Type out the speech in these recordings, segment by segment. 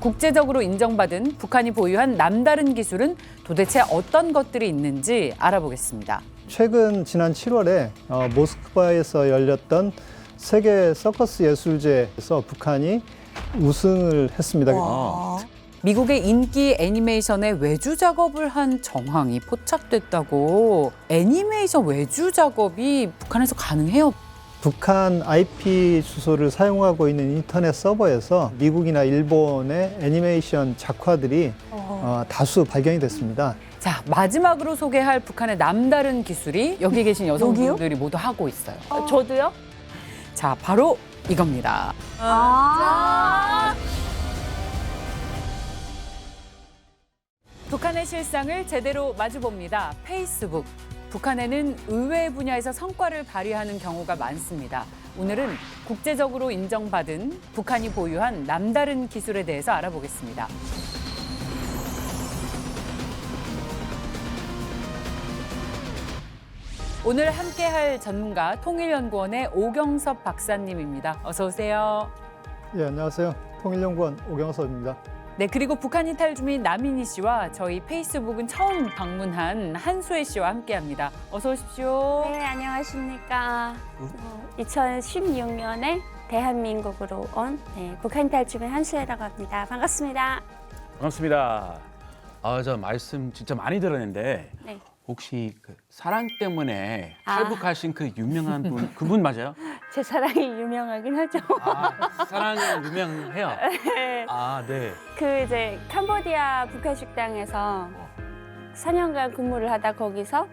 국제적으로 인정받은 북한이 보유한 남다른 기술은 도대체 어떤 것들이 있는지 알아보겠습니다. 최근 지난 7월에 모스크바에서 열렸던 세계 서커스 예술제에서 북한이 우승을 했습니다. 미국의 인기 애니메이션에 외주 작업을 한 정황이 포착됐다고. 애니메이션 외주 작업이 북한에서 가능해요? 북한 IP 주소를 사용하고 있는 인터넷 서버에서 미국이나 일본의 애니메이션 작화들이 다수 발견이 됐습니다. 자, 마지막으로 소개할 북한의 남다른 기술이 여기 계신 여성분들이 모두 하고 있어요. 저도요? 자, 바로 이겁니다. 북한의 실상을 제대로 마주봅니다. 페이스북. 북한에는 의외의 분야에서 성과를 발휘하는 경우가 많습니다. 오늘은 국제적으로 인정받은 북한이 보유한 남다른 기술에 대해서 알아보겠습니다. 오늘 함께할 전문가 통일연구원의 오경섭 박사님입니다. 어서 오세요. 예, 안녕하세요. 통일연구원 오경섭입니다. 네, 그리고 북한 이탈 주민 남인희 씨와 저희 페이스북은 처음 방문한 한수혜 씨와 함께합니다. 어서 오십시오. 네, 안녕하십니까. 2016년에 대한민국으로 온 북한 탈주민 한수혜라고 합니다. 반갑습니다. 반갑습니다. 저 말씀 진짜 많이 들었는데 네. 혹시 그 사랑 때문에 탈북하신 그 유명한 분 그분 맞아요? 제 사랑이 유명하긴 하죠. 사랑이 유명해요. 네. 네. 그 이제 캄보디아 북한 식당에서 4년간 근무를 하다 거기서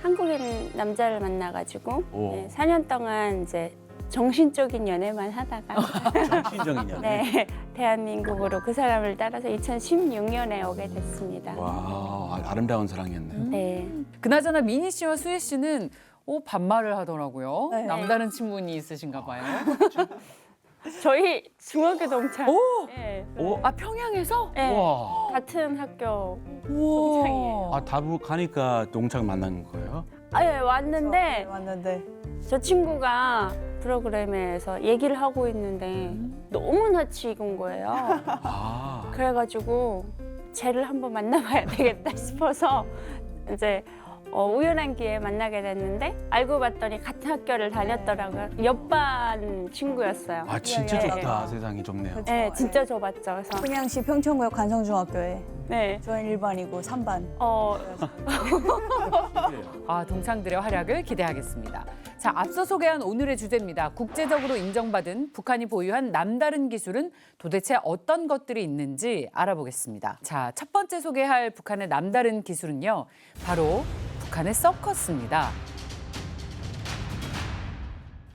한국인 남자를 만나가지고 오. 4년 동안 이제 정신적인 연애만 하다가 정신적인 연애. 네, 대한민국으로 그 사람을 따라서 2016년에 오게 됐습니다. 와, 아름다운 사랑이었네요. 네. 그나저나 민희 씨와 수혜 씨는 반말을 하더라고요. 네. 남다른 친분이 있으신가 봐요. 저희 중학교 동창. 오! 네. 평양에서? 네. 와. 같은 학교 우와. 동창이에요. 탈북하니까 동창 만난 거예요? 예, 왔는데 왔는데 저 친구가 프로그램에서 얘기를 하고 있는데 너무나 치이군 거예요. 그래가지고 쟤를 한번 만나봐야 되겠다 싶어서 이제 우연한 기회에 만나게 됐는데 알고 봤더니 같은 학교를 다녔더라고요. 옆반 친구였어요. 진짜 예, 좋다. 세상이 좁네요. 네, 진짜 좁았죠. 그래서 평양시 평천구역 간성중학교에 네, 저는 1반이고 3반. 동창들의 활약을 기대하겠습니다. 자, 앞서 소개한 오늘의 주제입니다. 국제적으로 인정받은 북한이 보유한 남다른 기술은 도대체 어떤 것들이 있는지 알아보겠습니다. 자, 첫 번째 소개할 북한의 남다른 기술은요, 바로 북한의 서커스입니다.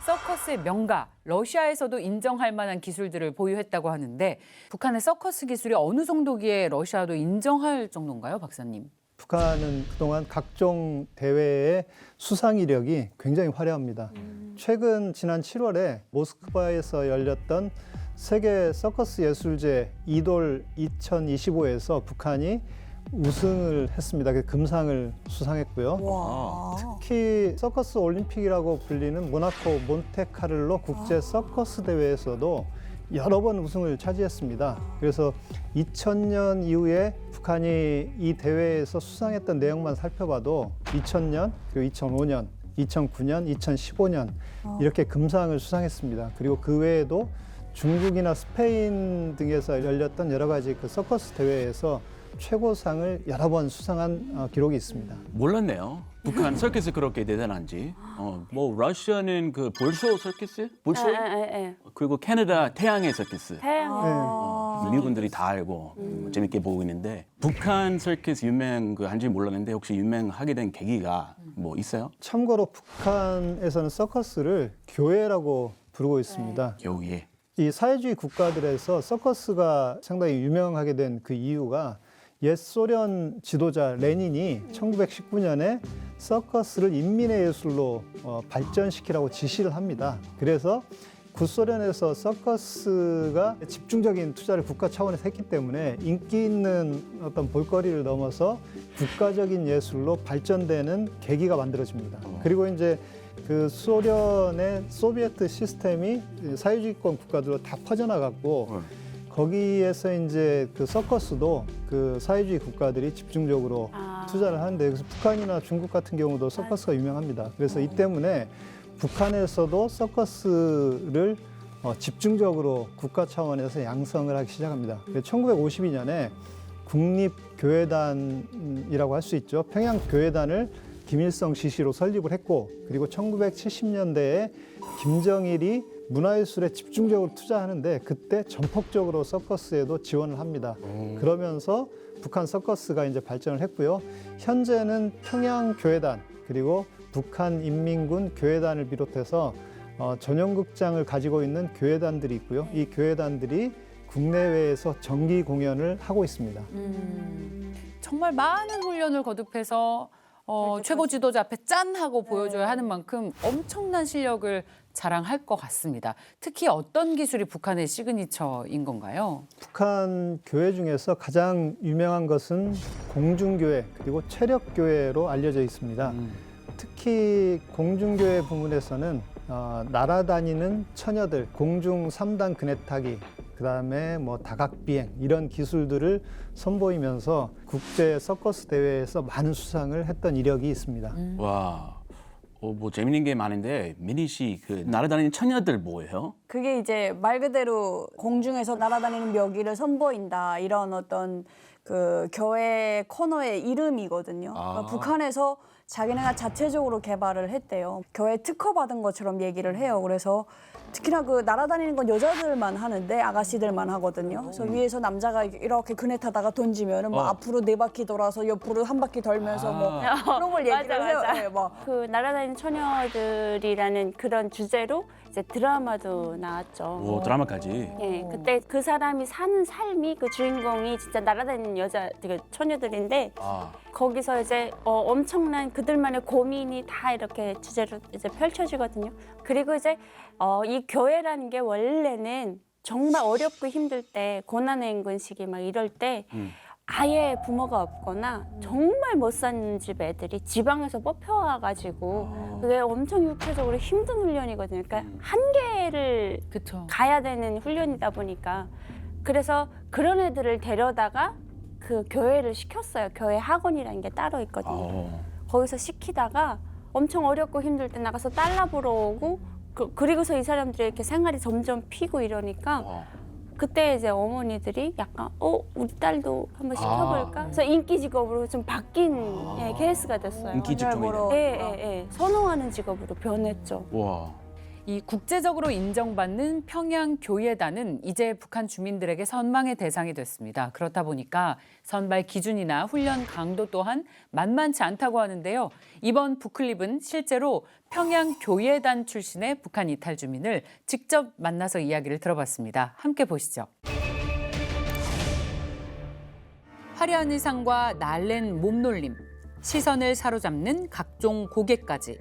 서커스의 명가, 러시아에서도 인정할 만한 기술들을 보유했다고 하는데 북한의 서커스 기술이 어느 정도기에 러시아도 인정할 정도인가요, 박사님? 북한은 그동안 각종 대회의 수상 이력이 굉장히 화려합니다. 최근 지난 7월에 모스크바에서 열렸던 세계 서커스 예술제 이돌 2025에서 북한이 우승을 했습니다. 금상을 수상했고요. 와. 특히 서커스 올림픽이라고 불리는 모나코 몬테카를로 국제 서커스 대회에서도 여러 번 우승을 차지했습니다. 그래서 2000년 이후에 북한이 이 대회에서 수상했던 내용만 살펴봐도 2000년, 그리고 2005년, 2009년, 2015년 이렇게 금상을 수상했습니다. 그리고 그 외에도 중국이나 스페인 등에서 열렸던 여러 가지 그 서커스 대회에서 최고상을 여러 번 수상한 기록이 있습니다. 몰랐네요. 북한 서커스 그렇게 대단한지. 러시아는 그 볼쇼 서커스? 볼쇼? 그리고 캐나다 태양의 서커스. 태양. 미국인들이 다 알고 재밌게 보고 있는데 북한 서커스 유명 한지 몰랐는데 혹시 유명하게 된 계기가 뭐 있어요? 참고로 북한에서는 서커스를 교회라고 부르고 있습니다. 교회. 이 사회주의 국가들에서 서커스가 상당히 유명하게 된 그 이유가 옛 소련 지도자 레닌이 1919년에 서커스를 인민의 예술로 발전시키라고 지시를 합니다. 그래서 구소련에서 서커스가 집중적인 투자를 국가 차원에서 했기 때문에 인기 있는 어떤 볼거리를 넘어서 국가적인 예술로 발전되는 계기가 만들어집니다. 그리고 이제 그 소련의 소비에트 시스템이 사회주의권 국가들로 다 퍼져나갔고 거기에서 이제 그 서커스도 그 사회주의 국가들이 집중적으로 투자를 하는데 그래서 북한이나 중국 같은 경우도 서커스가 유명합니다. 그래서 이 때문에 북한에서도 서커스를 집중적으로 국가 차원에서 양성을 하기 시작합니다. 1952년에 국립교회단이라고 할 수 있죠. 평양교회단을 김일성 지시로 설립을 했고 그리고 1970년대에 김정일이 문화예술에 집중적으로 투자하는데 그때 전폭적으로 서커스에도 지원을 합니다. 그러면서 북한 서커스가 이제 발전을 했고요. 현재는 평양교회단 그리고 북한인민군 교회단을 비롯해서 전용극장을 가지고 있는 교회단들이 있고요. 이 교회단들이 국내외에서 정기 공연을 하고 있습니다. 정말 많은 훈련을 거듭해서 최고 지도자 앞에 짠 하고 보여줘야 하는 만큼 엄청난 실력을 자랑할 것 같습니다. 특히 어떤 기술이 북한의 시그니처인 건가요? 북한 교회 중에서 가장 유명한 것은 공중교회 그리고 체력교회로 알려져 있습니다. 특히 공중교회 부문에서는 날아다니는 처녀들, 공중 3단 그네타기, 그다음에 뭐 다각비행 이런 기술들을 선보이면서 국제 서커스 대회에서 많은 수상을 했던 이력이 있습니다. 와, 뭐 재밌는 게 많은데 미니 씨 그 날아다니는 처녀들 뭐예요? 그게 이제 말 그대로 공중에서 날아다니는 묘기를 선보인다 이런 어떤 그 교회 코너의 이름이거든요. 그러니까 북한에서 자기네가 자체적으로 개발을 했대요. 교회 특허 받은 것처럼 얘기를 해요. 그래서 특히나 그 날아다니는 건 여자들만 하는데 아가씨들만 하거든요. 그래서 위에서 남자가 이렇게 그네 타다가 던지면은 뭐 앞으로 4바퀴 돌아서 옆으로 1바퀴 돌면서 뭐 그런 걸 얘기를 해요. 맞아. 네, 뭐. 그 날아다니는 처녀들이라는 그런 주제로 이제 드라마도 나왔죠. 오, 드라마까지. 예, 그때 그 사람이 사는 삶이 그 주인공이 진짜 날아다니는 여자 그 처녀들인데 거기서 이제 엄청난 그들만의 고민이 다 이렇게 주제로 이제 펼쳐지거든요. 그리고 이제 이 교회라는 게 원래는 정말 어렵고 힘들 때 고난의 시기 막 이럴 때 아예 부모가 없거나 정말 못 사는 집 애들이 지방에서 뽑혀와가지고 그게 엄청 육체적으로 힘든 훈련이거든요. 그러니까 한계를 그렇죠. 가야 되는 훈련이다 보니까 그래서 그런 애들을 데려다가 그 교회를 시켰어요. 교회 학원이라는 게 따로 있거든요. 거기서 시키다가 엄청 어렵고 힘들 때 나가서 달러 벌어 오고 그리고서 이 사람들이 이렇게 생활이 점점 피고 이러니까 그때 이제 어머니들이 약간 우리 딸도 한번 시켜볼까? 그래서 인기 직업으로 좀 바뀐 케이스가 됐어요. 인기 직종이네. 예. 선호하는 직업으로 변했죠. 와. 이 국제적으로 인정받는 평양교회단은 이제 북한 주민들에게 선망의 대상이 됐습니다. 그렇다 보니까 선발 기준이나 훈련 강도 또한 만만치 않다고 하는데요. 이번 북클립은 실제로 평양교회단 출신의 북한 이탈 주민을 직접 만나서 이야기를 들어봤습니다. 함께 보시죠. 화려한 의상과 날랜 몸놀림, 시선을 사로잡는 각종 고개까지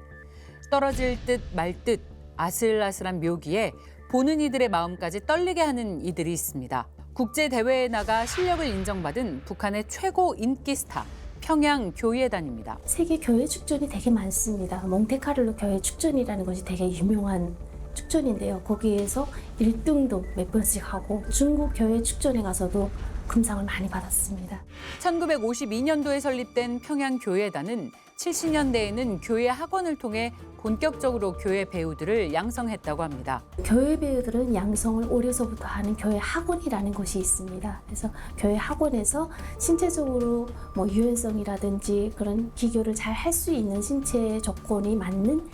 떨어질 듯 말 듯 아슬아슬한 묘기에 보는 이들의 마음까지 떨리게 하는 이들이 있습니다. 국제대회에 나가 실력을 인정받은 북한의 최고 인기 스타, 평양교회단입니다. 세계 교회 축전이 되게 많습니다. 몽테카를로 교회 축전이라는 것이 되게 유명한 축전인데요. 거기에서 1등도 몇 번씩 하고 중국 교회 축전에 가서도 금상을 많이 받았습니다. 1952년도에 설립된 평양교회단은 70년대에는 교회 학원을 통해 본격적으로 교회 배우들을 양성했다고 합니다. 교회 배우들은 양성을 어려서부터 하는 교회 학원이라는 곳이 있습니다. 그래서 교회 학원에서 신체적으로 뭐 유연성이라든지 그런 기교를 잘 할 수 있는 신체 조건이 맞는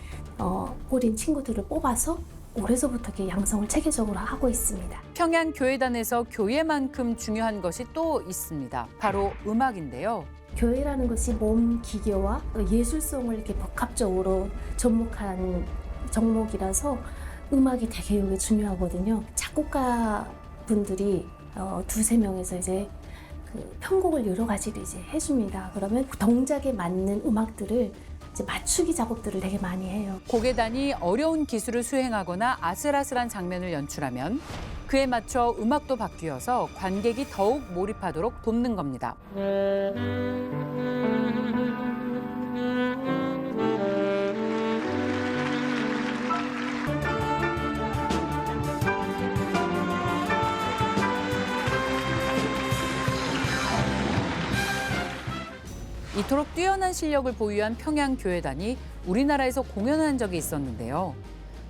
어린 친구들을 뽑아서 올해서부터 이렇게 양성을 체계적으로 하고 있습니다. 평양교회단에서 교회만큼 중요한 것이 또 있습니다. 바로 음악인데요. 교회라는 것이 몸 기교와 예술성을 이렇게 복합적으로 접목한 종목이라서 음악이 되게 여기 중요하거든요. 작곡가 분들이 2~3명에서 이제 그 편곡을 여러 가지를 이제 해줍니다. 그러면 동작에 맞는 음악들을 이제 맞추기 작업들을 되게 많이 해요. 고개단이 어려운 기술을 수행하거나 아슬아슬한 장면을 연출하면 그에 맞춰 음악도 바뀌어서 관객이 더욱 몰입하도록 돕는 겁니다. 이토록 뛰어난 실력을 보유한 평양교회단이 우리나라에서 공연한 적이 있었는데요.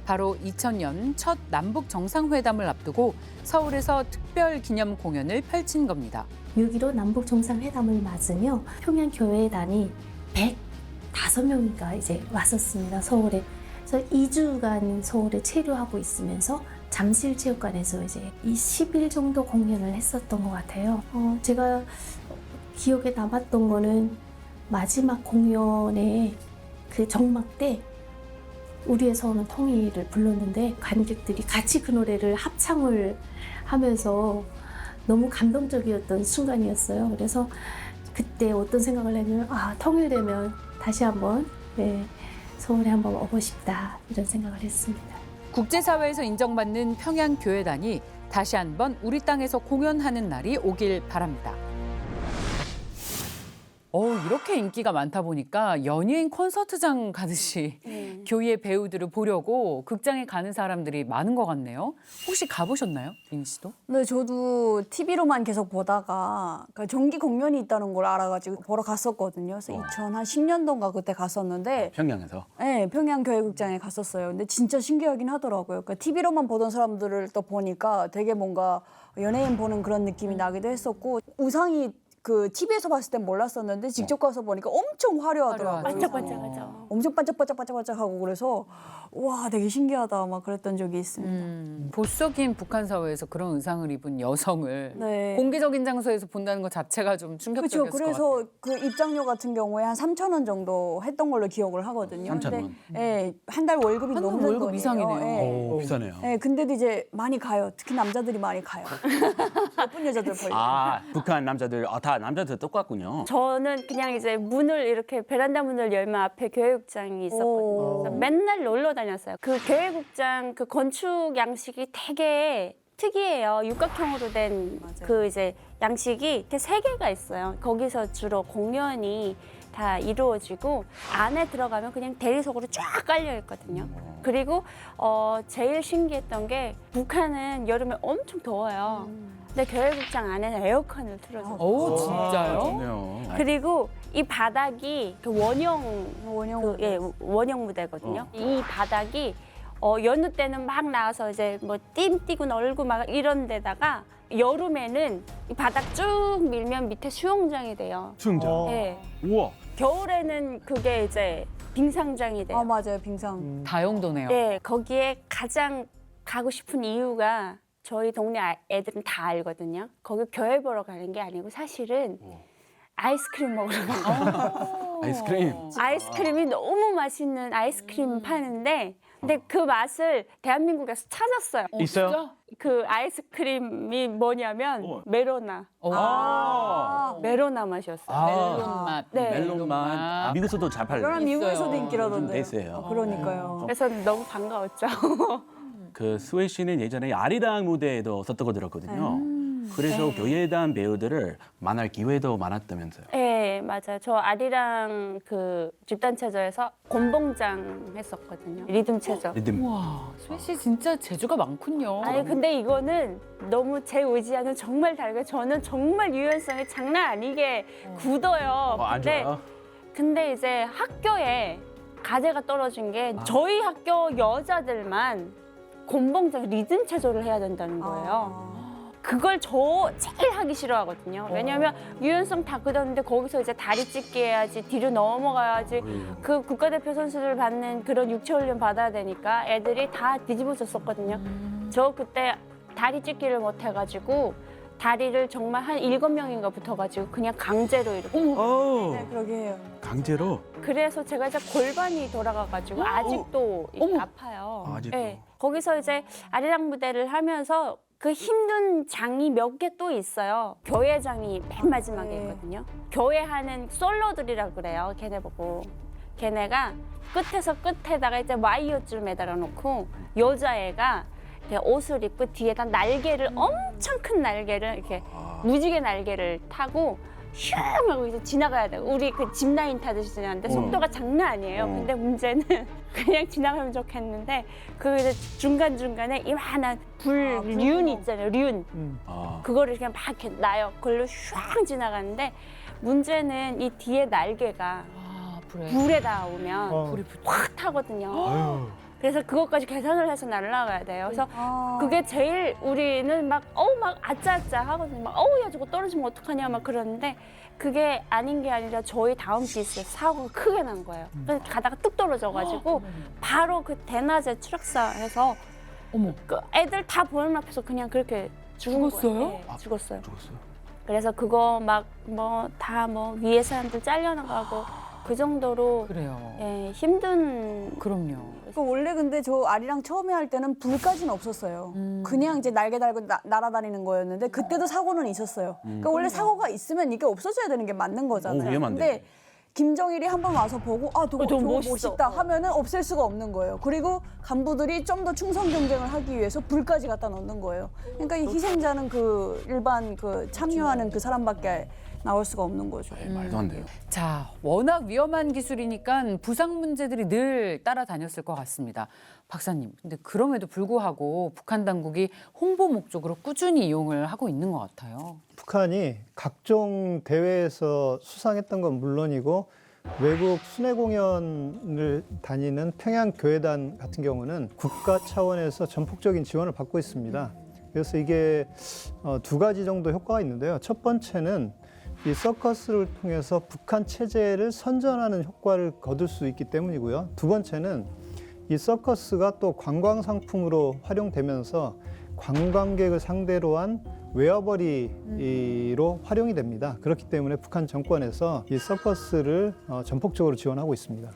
바로 2000년 첫 남북 정상회담을 앞두고 서울에서 특별 기념 공연을 펼친 겁니다. 6.15 남북 정상회담을 맞으며 평양 교회단이 105명인가 이제 왔었습니다. 서울에. 그래서 2주간 서울에 체류하고 있으면서 잠실체육관에서 이제 20일 정도 공연을 했었던 것 같아요. 제가 기억에 남았던 거는 마지막 공연의 그 정막 때 우리의 서울은 통일을 불렀는데 관객들이 같이 그 노래를 합창을 하면서 너무 감동적이었던 순간이었어요. 그래서 그때 어떤 생각을 했냐면 통일되면 다시 한번 서울에 한번 오고 싶다 이런 생각을 했습니다. 국제사회에서 인정받는 평양교회단이 다시 한번 우리 땅에서 공연하는 날이 오길 바랍니다. 이렇게 인기가 많다 보니까 연예인 콘서트장 가듯이 교회 배우들을 보려고 극장에 가는 사람들이 많은 것 같네요. 혹시 가보셨나요, 민희 씨도? 네, 저도 TV로만 계속 보다가 그러니까 정기 공연이 있다는 걸 알아가지고 보러 갔었거든요. 그래서 2010년도인가 그때 갔었는데 평양에서. 네, 평양교회극장에 갔었어요. 근데 진짜 신기하긴 하더라고요. 그러니까 TV로만 보던 사람들을 또 보니까 되게 뭔가 연예인 보는 그런 느낌이 나기도 했었고 의상이 그 TV에서 봤을 땐 몰랐었는데 직접 가서 보니까 엄청 화려하더라고요. 반짝반짝하죠. 엄청 반짝반짝반짝하고 그래서 와 되게 신기하다 막 그랬던 적이 있습니다. 보수적인 북한 사회에서 그런 의상을 입은 여성을 네. 공개적인 장소에서 본다는 것 자체가 좀 충격적이었을 그렇죠. 것 같아요. 그래서 그 입장료 같은 경우에 한 3,000원 정도 했던 걸로 기억을 하거든요. 3,000원. 예, 한 달 월급이 한달 넘는 월급 돈이에요. 이상이네요. 오, 비싸네요. 예, 근데도 이제 많이 가요. 특히 남자들이 많이 가요. 예쁜 여자들 보려고. 북한 남자들, 다 남자들 똑같군요. 저는 그냥 이제 문을 이렇게 베란다 문을 열면 앞에 교회극장이 있었거든요. 그래서 맨날 놀러 다녔어요. 그 교회극장 그 건축 양식이 되게 특이해요. 육각형으로 된 그 이제 양식이 이렇게 3개가 있어요. 거기서 주로 공연이 다 이루어지고 안에 들어가면 그냥 대리석으로 쫙 깔려 있거든요. 그리고 제일 신기했던 게 북한은 여름에 엄청 더워요. 근데 교회극장 안에는 에어컨을 틀어서 오, 진짜요? 좋네요. 그리고 이 바닥이 그 원형 원형 원형 무대거든요. 이 바닥이 여느 때는 막 나와서 이제 뭐 띠고 널고 막 이런 데다가 여름에는 이 바닥 쭉 밀면 밑에 수영장이 돼요. 수영장. 네. 우와. 겨울에는 그게 이제 빙상장이 돼요. 맞아요. 빙상. 다용도네요. 네, 거기에 가장 가고 싶은 이유가 저희 동네 애들은 다 알거든요. 거기 교회 보러 가는 게 아니고 사실은 아이스크림 먹으러 가는 거예요. 아이스크림. 아이스크림이 너무 맛있는 아이스크림 파는데 근데 그 맛을 대한민국에서 찾았어요. 있어요? 진짜? 그 아이스크림이 뭐냐면 메로나. 메로나 맛이었어요. 멜론 맛. 네. 멜론 맛. 미국에서도 잘 팔려요. 그럼 미국에서도 인기라던데. 대세예요. 그러니까요. 그래서 너무 반가웠죠. 그 스웨이 씨는 예전에 아리랑 무대에도 썼던 거 들었거든요. 그래서 교회단 배우들을 만날 기회도 많았다면서요. 네, 맞아요. 저 아리랑 그 집단 체조에서 곤봉장 했었거든요. 리듬 체조. 리듬. 와, 수혜 씨 진짜 재주가 많군요. 아니 근데 이거는 너무 제 의지와는 정말 다르게 저는 정말 유연성이 장난 아니게 굳어요. 안 좋아요? 근데 이제 학교에 과제가 떨어진 게 저희 학교 여자들만 곤봉장 리듬 체조를 해야 된다는 거예요. 그걸 저 제일 하기 싫어하거든요. 왜냐하면 유연성 다 굳었는데 거기서 이제 다리 찢기 해야지, 뒤로 넘어가야지. 그 국가대표 선수들 받는 그런 육체 훈련 받아야 되니까 애들이 다 뒤집어졌었거든요. 저 그때 다리 찢기를 못 해가지고 다리를 정말 한 7명인가 붙어가지고 그냥 강제로 이렇게. 네, 그러게 해요. 강제로? 그래서 제가 이제 골반이 돌아가가지고 아직도 이게 아파요. 아직도? 네. 거기서 이제 아리랑 무대를 하면서 그 힘든 장이 몇 개 또 있어요. 교회장이 맨 마지막에 있거든요. 교회 하는 솔로들이라 그래요. 걔네 보고. 걔네가 끝에서 끝에다가 이제 와이어줄 매달아 놓고 여자애가 이렇게 옷을 입고 뒤에다 날개를 엄청 큰 날개를 이렇게 무지개 날개를 타고 슝 하고 이제 지나가야 돼요. 우리 그 짚라인 타듯이 지나는데 속도가 장난 아니에요. 근데 문제는 그냥 지나가면 좋겠는데 그 이제 중간중간에 이만한 불륜 있잖아요. 륜. 그거를 그냥 막 이렇게 놔요. 그걸로 슝 지나가는데 문제는 이 뒤에 날개가 불에 닿으면 불이 확 타거든요. 그래서 그것까지 계산을 해서 날아가야 돼요. 그래서 그게 제일 우리는 막 아짜아짜 하거든요. 막 야 저거 떨어지면 어떡하냐 막 그러는데 그게 아닌 게 아니라 저희 다음 기수에 사고가 크게 난 거예요. 그래서 가다가 뚝 떨어져가지고 바로 그 대낮에 추락사해서 그 애들 다 보는 앞에서 그냥 그렇게 죽었어요? 네, 죽었어요. 그래서 그거 막 다 위에 사람들 잘려나가고 그 정도로 그래요. 예, 힘든. 그럼요. 원래 근데 저 아리랑 처음에 할 때는 불까지는 없었어요. 그냥 이제 날개 달고 날아다니는 거였는데 그때도 사고는 있었어요. 그러니까 원래 사고가 있으면 이게 없어져야 되는 게 맞는 거잖아요. 위험한데. 근데 김정일이 한 번 와서 보고 저거 멋있어. 멋있다 하면은 없앨 수가 없는 거예요. 그리고 간부들이 좀 더 충성 경쟁을 하기 위해서 불까지 갖다 넣는 거예요. 그러니까 이 희생자는 그 일반 그 참여하는 그 사람밖에 나올 수가 없는 거죠. 말도 안 돼요. 자, 워낙 위험한 기술이니까 부상 문제들이 늘 따라다녔을 것 같습니다. 박사님, 근데 그럼에도 불구하고 북한 당국이 홍보 목적으로 꾸준히 이용을 하고 있는 것 같아요. 북한이 각종 대회에서 수상했던 건 물론이고 외국 순회 공연을 다니는 평양교회단 같은 경우는 국가 차원에서 전폭적인 지원을 받고 있습니다. 그래서 이게 두 가지 정도 효과가 있는데요. 첫 번째는 이 서커스를 통해서 북한 체제를 선전하는 효과를 거둘 수 있기 때문이고요. 두 번째는 이 서커스가 또 관광 상품으로 활용되면서 관광객을 상대로 한 외화벌이로 활용이 됩니다. 그렇기 때문에 북한 정권에서 이 서커스를 전폭적으로 지원하고 있습니다.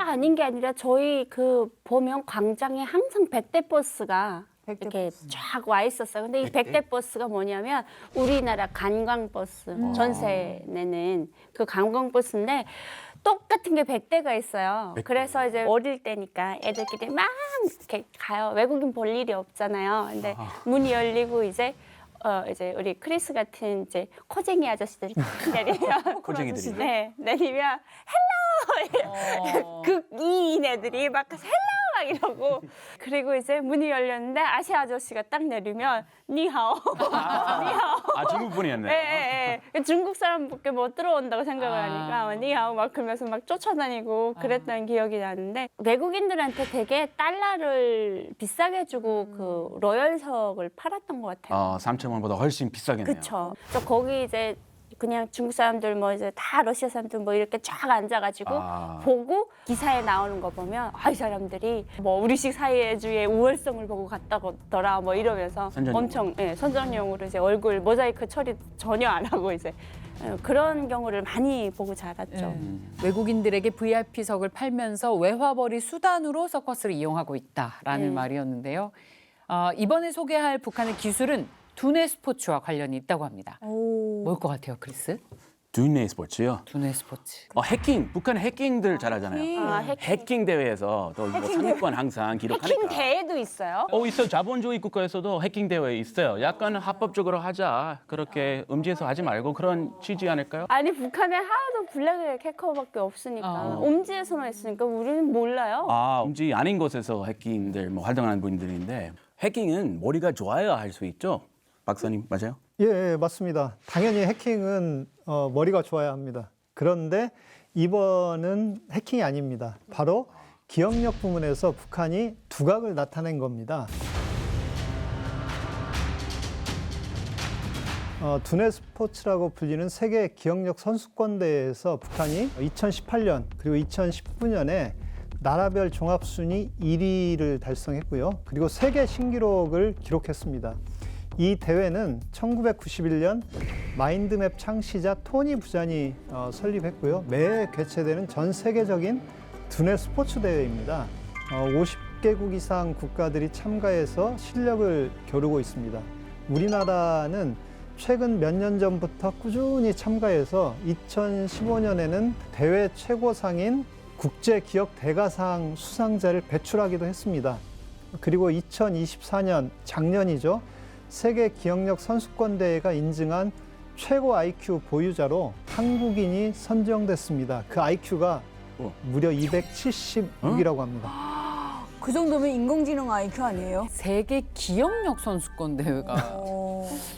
아닌 게 아니라 저희 그 보면 광장에 항상 100대 버스가 이렇게 쫙 와 있었어요. 근데 이 100대 버스가 뭐냐면 우리나라 관광버스 전세 내는 그 관광버스인데 똑같은 게 100대가 있어요. 그래서 이제 어릴 때니까 애들끼리 막 이렇게 가요. 외국인 볼 일이 없잖아요. 근데 문이 열리고 이제 우리 크리스 같은 이제 코쟁이 아저씨들이 내리면 코쟁이들이. 네, 내리면 헬로 극이인 애들이 막 헬로 막 이러고 그리고 이제 문이 열렸는데 아시아 아저씨가 딱 내리면 니하오 니하오 중국 분이었네. 예. 중국 사람밖에 못 들어온다고 생각을 하니까 니하오 막 그러면서 막 쫓아다니고 그랬던 기억이 나는데 외국인들한테 되게 달러를 비싸게 주고 그 로열석을 팔았던 것 같아요. 3천 원보다 훨씬 비싸겠네요. 그렇죠. 그래서 거기 이제 그냥 중국 사람들 뭐 이제 다 러시아 사람들 뭐 이렇게 쫙 앉아가지고 보고 기사에 나오는 거 보면 이 사람들이 뭐 우리식 사회주의의 우월성을 보고 갔다더라 뭐 이러면서 선전용. 엄청 선전용으로 이제 얼굴 모자이크 처리 전혀 안 하고 이제 그런 경우를 많이 보고 자랐죠. 외국인들에게 VIP석을 팔면서 외화벌이 수단으로 서커스를 이용하고 있다라는 네. 말이었는데요. 이번에 소개할 북한의 기술은 두뇌 스포츠와 관련이 있다고 합니다. 뭘 것 같아요, 크리스? 두뇌 스포츠요. 두뇌 스포츠. 해킹. 북한 해킹들 잘하잖아요. 해킹 대회에서 또 뭐 상위권 항상 기록하니까. 해킹 대회도 있어요? 있어요. 자본주의 국가에서도 해킹 대회 있어요. 약간 합법적으로 하자. 그렇게 음지에서 하지 말고 그런 취지 아닐까요? 아니 북한에 하도 블랙 해커밖에 없으니까 음지에서만 있으니까 우리는 몰라요. 음지 아닌 곳에서 해킹들 활동하는 분들인데 해킹은 머리가 좋아야 할 수 있죠. 박사님 맞아요? 예, 맞습니다. 당연히 해킹은 머리가 좋아야 합니다. 그런데 이번은 해킹이 아닙니다. 바로 기억력 부문에서 북한이 두각을 나타낸 겁니다. 두뇌 스포츠라고 불리는 세계 기억력 선수권대회에서 북한이 2018년 그리고 2019년에 나라별 종합순위 1위를 달성했고요. 그리고 세계 신기록을 기록했습니다. 이 대회는 1991년 마인드맵 창시자 토니 부잔이 설립했고요. 매해 개최되는 전 세계적인 두뇌 스포츠 대회입니다. 50개국 이상 국가들이 참가해서 실력을 겨루고 있습니다. 우리나라는 최근 몇 년 전부터 꾸준히 참가해서 2015년에는 대회 최고상인 국제기억 대가상 수상자를 배출하기도 했습니다. 그리고 2024년 작년이죠. 세계 기억력 선수권 대회가 인증한 최고 IQ 보유자로 한국인이 선정됐습니다. 그 IQ가 무려 276이라고 합니다. 그 정도면 인공지능 IQ 아니에요? 세계 기억력 선수권 대회가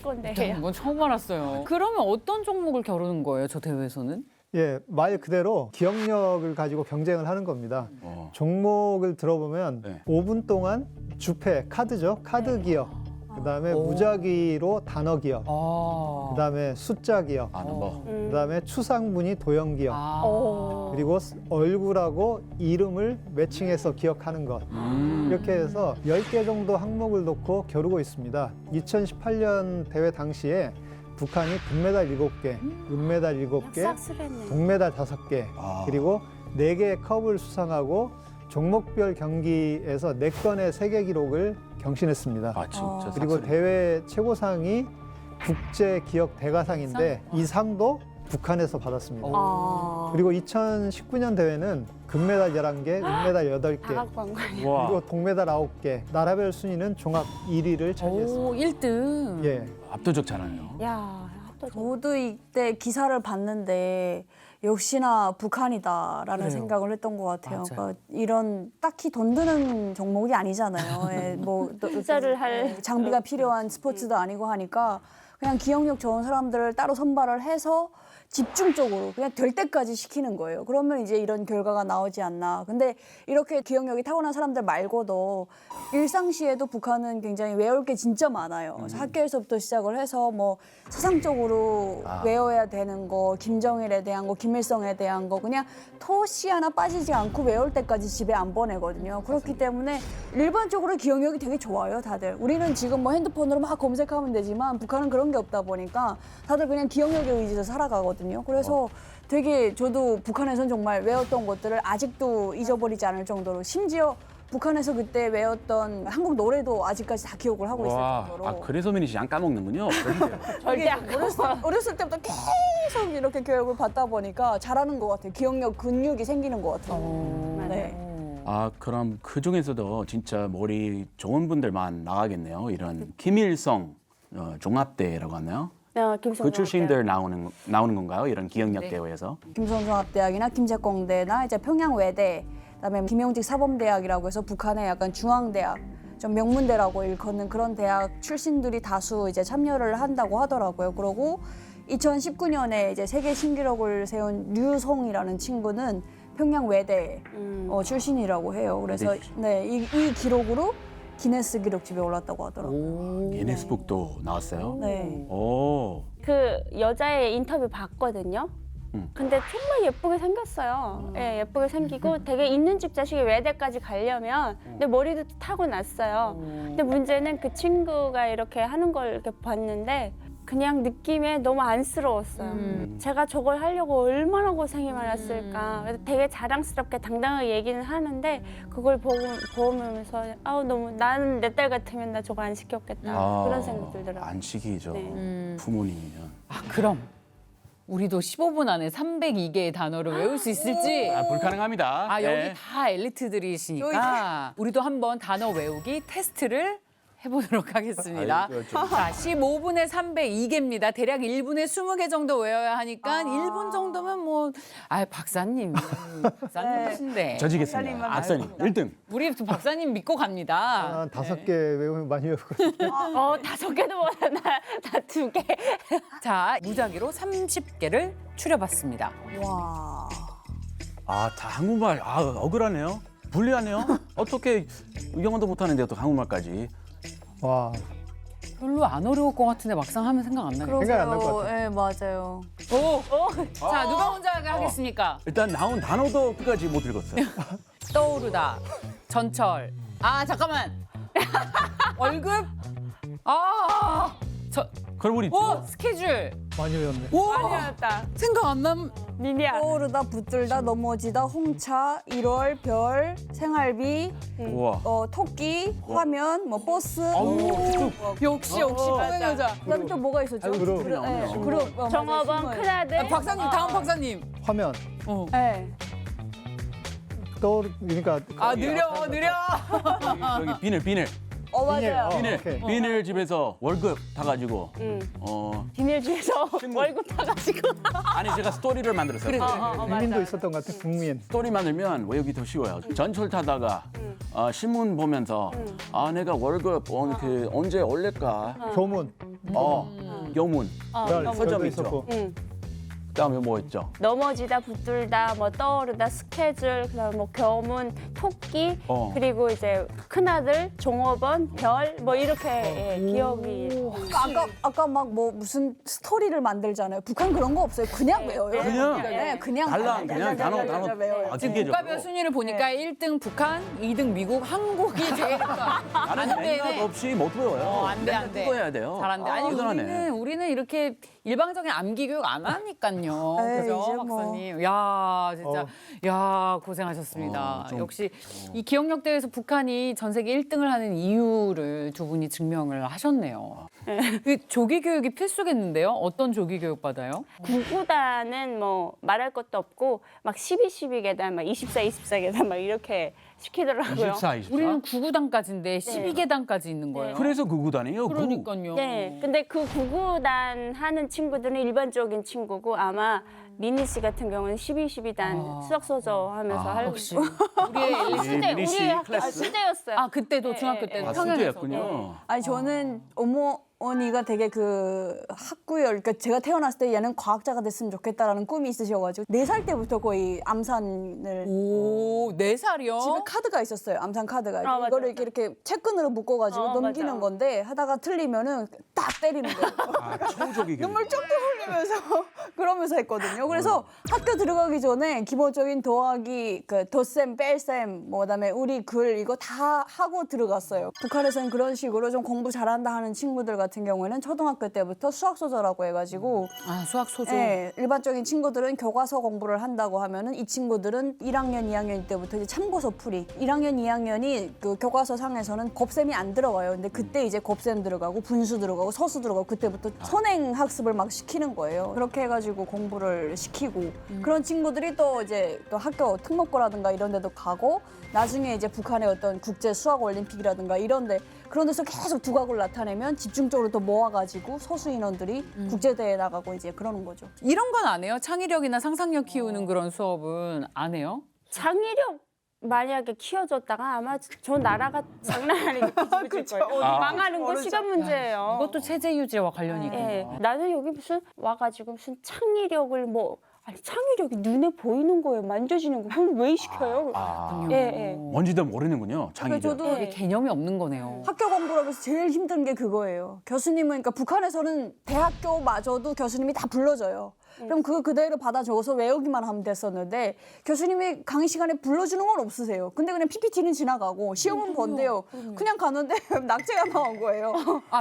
건데요. 이건 처음 알았어요. 그러면 어떤 종목을 겨루는 거예요, 저 대회에서는? 예, 말 그대로 기억력을 가지고 경쟁을 하는 겁니다. 종목을 들어보면 네. 5분 동안 주패, 카드죠. 카드 기억. 그다음에 무작위로 단어 기억. 그다음에 숫자 기억. 넘버. 그다음에 추상문의 도형 기억. 아. 그리고 얼굴하고 이름을 매칭해서 기억하는 것. 이렇게 해서 10개 정도 항목을 놓고 겨루고 있습니다. 2018년 대회 당시에 북한이 금메달 7개, 은메달 7개, 싹쓸했네. 동메달 5개, 그리고 4개의 컵을 수상하고 종목별 경기에서 4건의 세계 기록을 경신했습니다. 아 진짜. 그리고 삭스네. 대회 최고상이 국제 기억 대가상인데 이 상도 북한에서 받았습니다. 그리고 2019년 대회는 금메달 11개, 은메달 8개, 다각관광. 와. 그리고 동메달 9개, 나라별 순위는 종합 1위를 차지했습니다. 오, 1등. 예. 압도적 잘하네요. 야, 저도 이때 기사를 봤는데 역시나 북한이다라는 그래요. 생각을 했던 것 같아요. 맞아요. 그러니까 이런 딱히 돈 드는 종목이 아니잖아요. 예, 뭐 투자를 할 장비가 필요한 스포츠도 아니고 하니까 그냥 기억력 좋은 사람들을 따로 선발을 해서 집중적으로 그냥 될 때까지 시키는 거예요. 그러면 이제 이런 결과가 나오지 않나. 근데 이렇게 기억력이 타고난 사람들 말고도 일상시에도 북한은 굉장히 외울 게 진짜 많아요. 그래서 학교에서부터 시작을 해서 뭐 세상적으로 외워야 되는 거, 김정일에 대한 거, 김일성에 대한 거 그냥 토시 하나 빠지지 않고 외울 때까지 집에 안 보내거든요. 그렇기 때문에 일반적으로 기억력이 되게 좋아요, 다들. 우리는 지금 뭐 핸드폰으로 막 검색하면 되지만 북한은 그런 게 없다 보니까 다들 그냥 기억력에 의지해서 살아가거든요. 그래서 되게 저도 북한에서는 정말 외웠던 것들을 아직도 잊어버리지 않을 정도로 심지어 북한에서 그때 외웠던 한국 노래도 아직까지 다 기억을 하고 있을 와. 정도로. 아 그래서 민희 씨안 까먹는군요. 절대 안 어렸을 때부터 계속 이렇게 교육을 받다 보니까 잘하는 것 같아요. 기억력 근육이 생기는 것 같아요. 네. 아 그럼 그 중에서도 진짜 머리 좋은 분들만 나가겠네요. 이런 김일성 종합대회라고 하나요? 그 출신들 나오는 건가요? 이런 기억력 네. 대회에서? 김성중학대학이나 김제공대나 이제 평양외대, 그다음에 김영직 사범대학이라고 해서 북한의 약간 중앙대학, 좀 명문대라고 일컫는 그런 대학 출신들이 다수 이제 참여를 한다고 하더라고요. 그러고 2019년에 이제 세계 신기록을 세운 류송이라는 친구는 평양외대 출신이라고 해요. 그래서 네, 이 기록으로 기네스 기록집에 올랐다고 하더라고요. 기네스북도 나왔어요? 네. 오. 그 여자의 인터뷰 봤거든요. 근데 정말 예쁘게 생겼어요. 예, 예쁘게 생기고 되게 있는 집 자식이 외대까지 가려면 근데 머리도 타고났어요. 근데 문제는 그 친구가 이렇게 하는 걸 이렇게 봤는데 그냥 느낌에 너무 안쓰러웠어요. 제가 저걸 하려고 얼마나 고생이 많았을까. 그래서 되게 자랑스럽게 당당하게 얘기는 하는데 그걸 보면서 아우 너무 나는 내 딸 같으면 나 저거 안 시켰겠다. 그런 생각 들더라고요. 안식이죠. 네. 부모님이면. 아, 그럼 우리도 15분 안에 302개의 단어를 외울 수 있을지. 아 불가능합니다. 아, 예. 여기 다 엘리트들이시니까 우리도 한번 단어 외우기 테스트를 해보도록 하겠습니다. 아이고, 자, 15분에 302개입니다. 대략 1분에 20개 정도 외워야 하니까 1분 정도면 뭐, 박사님. 박사님이신데. 저지겠습니다. 박사님 1등. 우리 박사님 믿고 갑니다. 한 5개 외우면 많이 외우거든요. 5개도 못해. 나 2개. 자, 무작위로 30개를 추려봤습니다. 와. 아, 다 한국말. 아, 억울하네요. 불리하네요. 어떻게 영어도 못하는데 또 한국말까지. 와, 별로 안 어려울 것 같은데 막상 하면 생각 안 나요. 생각이 안 날 것 같아요. 네, 맞아요. 자, 누가 먼저 하겠습니까? 일단 나온 단어도 끝까지 못 읽었어요. 떠오르다, 전철. 아, 잠깐만. 월급? 그럼 우리 스케줄. 많이 외웠네. 오, 아니었다. 생각 안 남. 니니야. 떠오르다, 붙들다, 넘어지다, 홍차, 1월, 별, 생활비, 우와. 토끼, 화면, 뭐 버스. 역시 뽀얀 여자. 그다음에 또 뭐가 있었죠? 그룹. 네, 그룹. 맞아요. 종업원 신문. 큰아들. 박사님, 다음 박사님. 화면. 네. 그러니까 아, 느려. 여기 비늘. 맞아요. 비닐 집에서 월급 다 가지고 비닐주에서 월급 타가지고. 아니 제가 스토리를 만들었어요. 국민도 있었던 것 같아요. 국민. 스토리 만들면 외우기 더 쉬워요. 전철 타다가 신문 보면서 내가 월급 언제 올릴까? 교문. 교문. 별, 서점 별도 있죠. 있었고. 그다음에 뭐 있죠? 넘어지다, 붙들다, 뭐 떠오르다, 스케줄, 그다음 뭐 교문, 토끼, 그리고 이제 큰아들, 종업원, 별, 뭐 이렇게 기억이. 아까 막 뭐 무슨 스토리를 만들잖아요. 북한 그런 거 없어요. 그냥 외워요. 그냥? 네, 그냥 달랑 그냥 단어 외워요. 지금 국가별 순위를 보니까 1등 북한, 2등 미국, 한국이 제일 나는 맥락 없이 못 외워요. 안 돼, 안 돼. 외워야 돼요. 잘한데. 아니 대단하네. 우리는 이렇게 일방적인 암기 교육 안 하니까요. 에이, 그죠, 이제 뭐. 박사님? 야, 진짜 야, 고생하셨습니다. 좀- 역시 이 기억력 대회에서 북한이 전 세계 1등을 하는 이유를 두 분이 증명을 하셨네요. 그 조기 교육이 필수겠는데요? 어떤 조기 교육 받아요? 구구단은 뭐 말할 것도 없고 막 12 계단, 막 24 계단 막 이렇게 시키더라고요. 24. 우리는 9구단까지인데 12계단까지 있는 거예요. 그래서 구구단이에요. 그러니까요. 네, 근데 그 구구단 하는 친구들은 일반적인 친구고 아마 미니 씨 같은 경우는 12단 수학 소저 하면서 하려고 역시 우리의 수제, 미니 씨 우리 학교 클래스. 수제였어요. 그때도 중학교 때도 수제였군요. 아니 저는 어머니가 되게 그 학구열, 그러니까 제가 태어났을 때 얘는 과학자가 됐으면 좋겠다라는 꿈이 있으셔가지고 4살 때부터 거의 암산을 오, 4살이요? 집에 카드가 있었어요. 암산 카드가. 맞아, 이거를 맞아. 이렇게 채끈으로 묶어가지고 넘기는 맞아. 건데 하다가 틀리면은 딱 때리는 거예요. 초조기 눈물 쪽쪽 흘리면서 그러면서 했거든요. 그래서 학교 들어가기 전에 기본적인 더하기, 그 덧셈, 뺄셈, 뭐 그다음에 우리 글 이거 다 하고 들어갔어요. 북한에서는 그런 식으로 좀 공부 잘한다 하는 친구들 같은 경우에는 초등학교 때부터 수학 소저라고 해가지고 수학 소조. 네, 일반적인 친구들은 교과서 공부를 한다고 하면은 이 친구들은 1학년, 2학년 때부터 이제 참고서 풀이. 1학년, 2학년이 그 교과서 상에서는 곱셈이 안 들어가요. 근데 그때 이제 곱셈 들어가고 분수 들어가고 서수 들어가고 그때부터 선행 학습을 막 시키는 거예요. 그렇게 해가지고 공부를 시키고 그런 친구들이 또 이제 또 학교 특목고라든가 이런 데도 가고 나중에 이제 북한의 어떤 국제 수학 올림픽이라든가 이런데 그런 데서 계속 두각을 나타내면 집중적으로 또 모아가지고 소수 인원들이 국제대회에 나가고 이제 그러는 거죠. 이런 건 안 해요? 창의력이나 상상력 키우는 그런 수업은 안 해요? 창의력 만약에 키워줬다가 아마 저 나라가 장난 아니게 뒤집어질 거예요. 망하는 거 시간 문제예요. 이것도 체제 유지와 관련이 있군요. 예, 나는 여기 무슨 와가지고 무슨 창의력을 뭐 아니 창의력이 눈에 보이는 거예요. 만져지는 거. 그걸 왜 시켜요? 예, 예. 뭔지도 모르는군요. 창의력. 저도 이게 개념이 없는 거네요. 학교 공부를 하면서 제일 힘든 게 그거예요. 교수님은, 그러니까 북한에서는 대학교마저도 교수님이 다 불러줘요. 그럼 그거 그대로 받아 적어서 외우기만 하면 됐었는데 교수님이 강의 시간에 불러주는 건 없으세요. 근데 그냥 PPT는 지나가고 시험은 본대요. 그냥 가는데 낙제가 나온 거예요.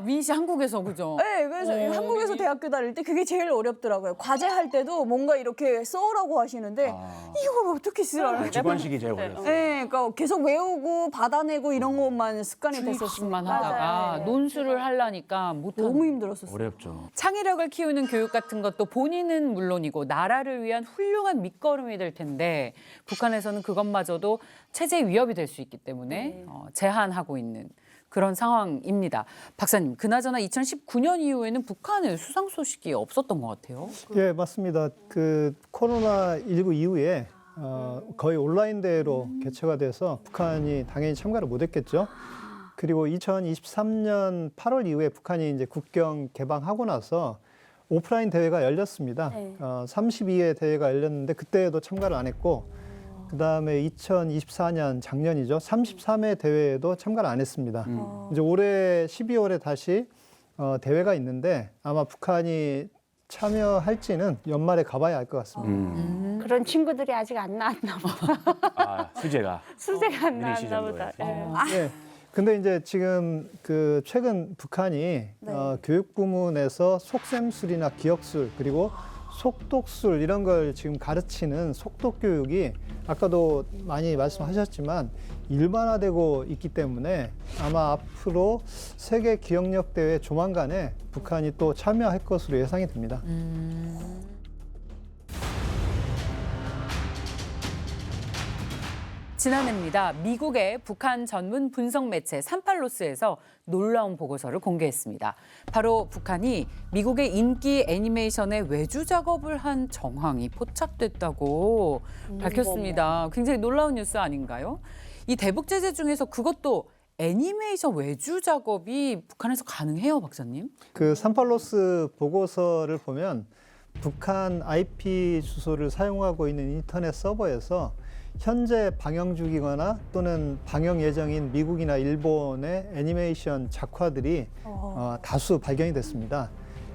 민희 씨 한국에서 그죠? 네, 그래서 한국에서 대학교 다닐 때 그게 제일 어렵더라고요. 과제할 때도 뭔가 이렇게 써오라고 하시는데 이걸 어떻게 쓰라는 주관식이 제일 어려웠어요. 네, 그러니까 계속 외우고 받아내고 이런 것만 습관이 됐었어요. 만 하다가 논술을 하려니까 못하는 너무 힘들었었어요. 어렵죠. 창의력을 키우는 교육 같은 것도 본인은 물론이고 나라를 위한 훌륭한 밑거름이 될 텐데 북한에서는 그것마저도 체제 위협이 될 수 있기 때문에 제한하고 있는 그런 상황입니다. 박사님, 그나저나 2019년 이후에는 북한에 수상 소식이 없었던 것 같아요. 예, 맞습니다. 그 코로나19 이후에 거의 온라인 대회로 개최가 돼서 북한이 당연히 참가를 못했겠죠. 그리고 2023년 8월 이후에 북한이 이제 국경 개방하고 나서 오프라인 대회가 열렸습니다. 32회 대회가 열렸는데 그때에도 참가를 안 했고 그다음에 2024년 작년이죠. 33회 대회에도 참가를 안 했습니다. 이제 올해 12월에 다시 대회가 있는데 아마 북한이 참여할지는 연말에 가봐야 알 것 같습니다. 그런 친구들이 아직 안 나왔나 보다. 수제가 수제가 안 미니 씨 나왔나 보다. 정도에서. 네. 근데 이제 지금 그 최근 북한이 교육 부문에서 속셈술이나 기억술 그리고 속독술 이런 걸 지금 가르치는 속독 교육이 아까도 많이 말씀하셨지만 일반화되고 있기 때문에 아마 앞으로 세계 기억력 대회 조만간에 북한이 또 참여할 것으로 예상이 됩니다. 지난해입니다. 미국의 북한 전문 분석 매체 산팔로스에서 놀라운 보고서를 공개했습니다. 바로 북한이 미국의 인기 애니메이션에 외주 작업을 한 정황이 포착됐다고 밝혔습니다. 굉장히 놀라운 뉴스 아닌가요? 이 대북 제재 중에서 그것도 애니메이션 외주 작업이 북한에서 가능해요, 박사님? 그 산팔로스 보고서를 보면 북한 IP 주소를 사용하고 있는 인터넷 서버에서 현재 방영 중이거나 또는 방영 예정인 미국이나 일본의 애니메이션 작화들이 다수 발견이 됐습니다.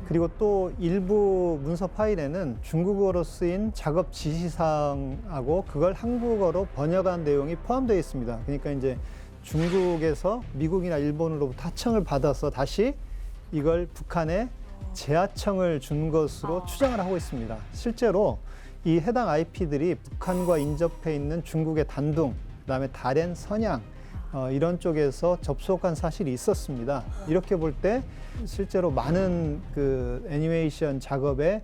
그리고 또 일부 문서 파일에는 중국어로 쓰인 작업 지시사항하고 그걸 한국어로 번역한 내용이 포함되어 있습니다. 그러니까 이제 중국에서 미국이나 일본으로부터 하청을 받아서 다시 이걸 북한에 재하청을 준 것으로 추정을 하고 있습니다. 실제로 이 해당 IP들이 북한과 인접해 있는 중국의 단둥, 그다음에 다롄, 선양 이런 쪽에서 접속한 사실이 있었습니다. 이렇게 볼 때 실제로 많은 그 애니메이션 작업에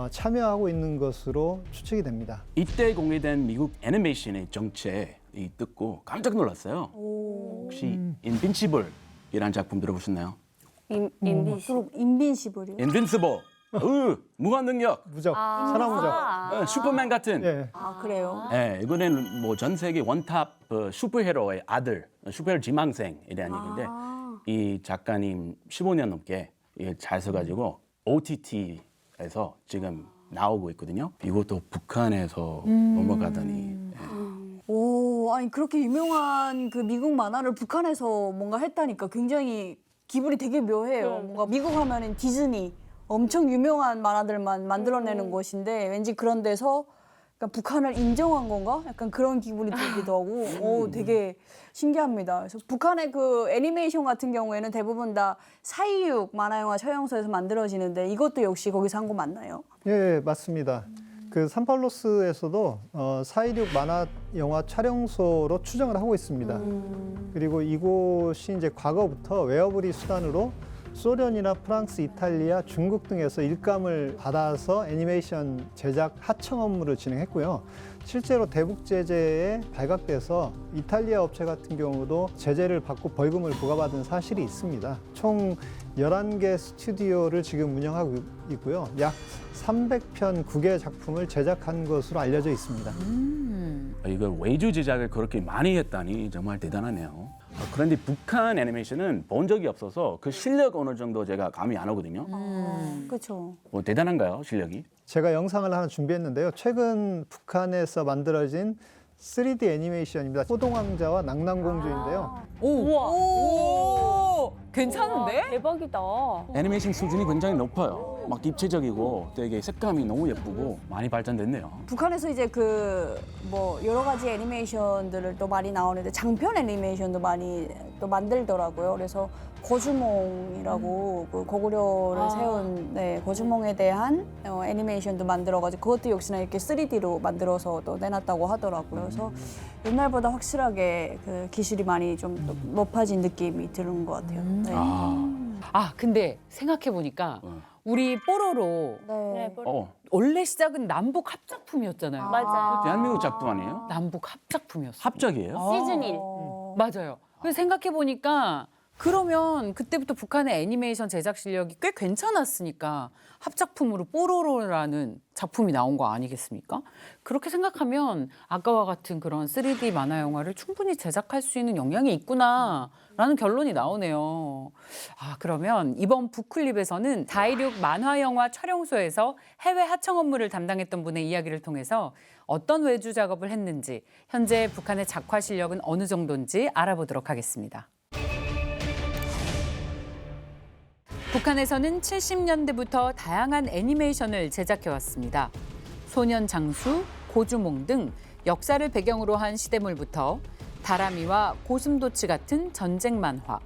참여하고 있는 것으로 추측이 됩니다. 이때 공개된 미국 애니메이션의 정체이 듣고 깜짝 놀랐어요. 혹시 인빈시블이라는 작품 들어보셨나요? 인빈시블이요? 인빈시블. 무한능력. 무적, 천하무적. 슈퍼맨 같은. 예. 아 그래요? 네, 이거는 뭐 전 세계 원탑 슈퍼히어로의 아들, 슈퍼히어로 지망생이라는 얘기인데 이 작가님 15년 넘게 잘 써가지고 OTT에서 지금 나오고 있거든요. 이것도 북한에서 넘어가다니. 오, 아니 그렇게 유명한 그 미국 만화를 북한에서 뭔가 했다니까 굉장히 기분이 되게 묘해요. 뭔가 미국 하면은 디즈니 엄청 유명한 만화들만 만들어내는 곳인데 왠지 그런 데서 약간 북한을 인정한 건가? 약간 그런 기분이 들기도 하고 오, 되게 신기합니다. 그래서 북한의 그 애니메이션 같은 경우에는 대부분 다 사이육 만화영화 촬영소에서 만들어지는데 이것도 역시 거기서 한 거 맞나요? 예, 맞습니다. 그 산팔로스에서도 4.16 만화 영화 촬영소로 추정을 하고 있습니다. 그리고 이곳이 이제 과거부터 웨어브리 수단으로 소련이나 프랑스, 이탈리아, 중국 등에서 일감을 받아서 애니메이션 제작 하청 업무를 진행했고요. 실제로 대북 제재에 발각돼서 이탈리아 업체 같은 경우도 제재를 받고 벌금을 부과받은 사실이 있습니다. 총 11개 스튜디오를 지금 운영하고 있고요. 약 300편 9개 작품을 제작한 것으로 알려져 있습니다. 이거 외주 제작을 그렇게 많이 했다니 정말 대단하네요. 그런데 북한 애니메이션은 본 적이 없어서 그 실력 어느 정도 제가 감이 안 오거든요. 그렇죠. 뭐 대단한가요, 실력이? 제가 영상을 하나 준비했는데요. 최근 북한에서 만들어진 3D 애니메이션입니다. 호동왕자와 낭랑공주인데요. 오, 괜찮은데? 대박이다. 애니메이션 수준이 굉장히 높아요. 막 입체적이고 되게 색감이 너무 예쁘고 많이 발전됐네요. 북한에서 이제 그 뭐 여러 가지 애니메이션들을 또 많이 나오는데 장편 애니메이션도 많이 또 만들더라고요. 그래서 거주몽이라고 그 고구려를 세운 거주몽에 대한 애니메이션도 만들어가지고 그것도 역시나 이렇게 3D로 만들어서 또 내놨다고 하더라고요. 그래서 옛날보다 확실하게 그 기술이 많이 좀 또 높아진 느낌이 드는 것 같아요. 네. 근데 생각해보니까 우리 뽀로로 네. 원래 시작은 남북 합작품이었잖아요. 맞아. 대한민국 작품 아니에요? 남북 합작품이었어요. 합작이에요? 시즌 1. 맞아요. 그래서 생각해보니까 그러면 그때부터 북한의 애니메이션 제작 실력이 꽤 괜찮았으니까 합작품으로 뽀로로라는 작품이 나온 거 아니겠습니까? 그렇게 생각하면 아까와 같은 그런 3D 만화 영화를 충분히 제작할 수 있는 역량이 있구나라는 결론이 나오네요. 그러면 이번 북클립에서는 4.16 만화 영화 촬영소에서 해외 하청 업무를 담당했던 분의 이야기를 통해서 어떤 외주 작업을 했는지, 현재 북한의 작화 실력은 어느 정도인지 알아보도록 하겠습니다. 북한에서는 70년대부터 다양한 애니메이션을 제작해왔습니다. 소년 장수, 고주몽 등 역사를 배경으로 한 시대물부터 다람이와 고슴도치 같은 전쟁 만화,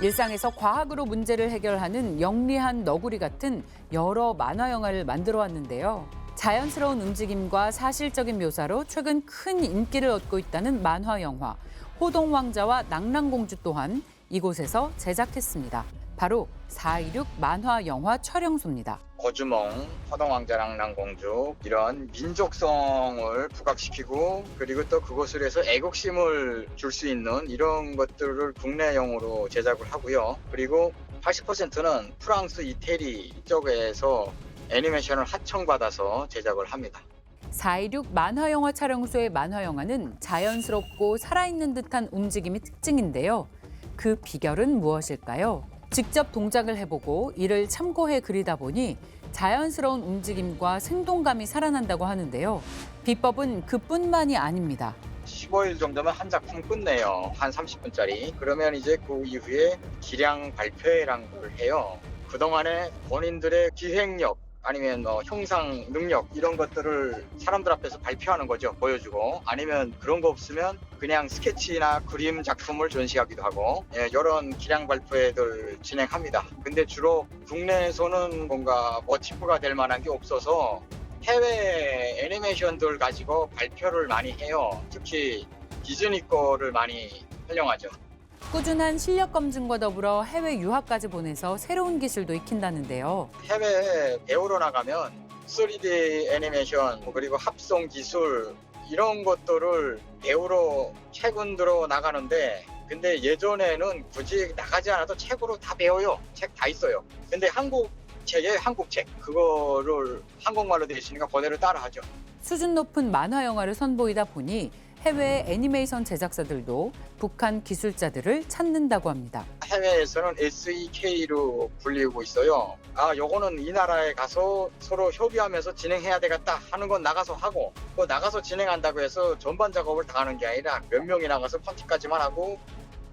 일상에서 과학으로 문제를 해결하는 영리한 너구리 같은 여러 만화 영화를 만들어 왔는데요. 자연스러운 움직임과 사실적인 묘사로 최근 큰 인기를 얻고 있다는 만화 영화 호동왕자와 낭랑공주 또한 이곳에서 제작했습니다. 바로 4.16 만화 영화 촬영소입니다. 고주몽, 허동왕자랑 낭공주 이런 민족성을 부각시키고 그리고 또 그것을 해서 애국심을 줄 수 있는 이런 것들을 국내용으로 제작을 하고요. 그리고 80%는 프랑스, 이태리 쪽에서 애니메이션을 하청받아서 제작을 합니다. 4.16 만화영화 촬영소의 만화영화는 자연스럽고 살아있는 듯한 움직임이 특징인데요. 그 비결은 무엇일까요? 직접 동작을 해보고 이를 참고해 그리다 보니 자연스러운 움직임과 생동감이 살아난다고 하는데요. 비법은 그뿐만이 아닙니다. 15일 정도면 한 작품 끝내요. 한 30분짜리. 그러면 이제 그 이후에 기량 발표회라는 걸 해요. 그동안에 본인들의 기획력 아니면 형상 능력 이런 것들을 사람들 앞에서 발표하는 거죠. 보여주고 아니면 그런 거 없으면 그냥 스케치나 그림 작품을 전시하기도 하고 이런 기량 발표회들 진행합니다. 근데 주로 국내에서는 뭔가 모티프가 될 만한 게 없어서 해외 애니메이션들 가지고 발표를 많이 해요. 특히 디즈니 거를 많이 활용하죠. 꾸준한 실력 검증과 더불어 해외 유학까지 보내서 새로운 기술도 익힌다는데요. 해외에 배우러 나가면 3D 애니메이션 그리고 합성 기술 이런 것들을 배우러 최근 들어 나가는데 근데 예전에는 굳이 나가지 않아도 책으로 다 배워요. 책 다 있어요. 근데 한국 책에 한국 책 그거를 한국말로 되어 있으니까 그대로 따라하죠. 수준 높은 만화 영화를 선보이다 보니 해외 애니메이션 제작사들도 북한 기술자들을 찾는다고 합니다. 해외에서는 SEK로 불리고 있어요. 요거는 이 나라에 가서 서로 협의하면서 진행해야 되겠다 하는 건 나가서 하고 또 나가서 진행한다고 해서 전반 작업을 다 하는 게 아니라 몇 명이 나가서 펀치까지만 하고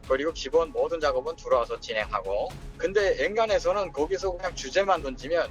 그리고 기본 모든 작업은 들어와서 진행하고 근데 엔간에서는 거기서 그냥 주제만 던지면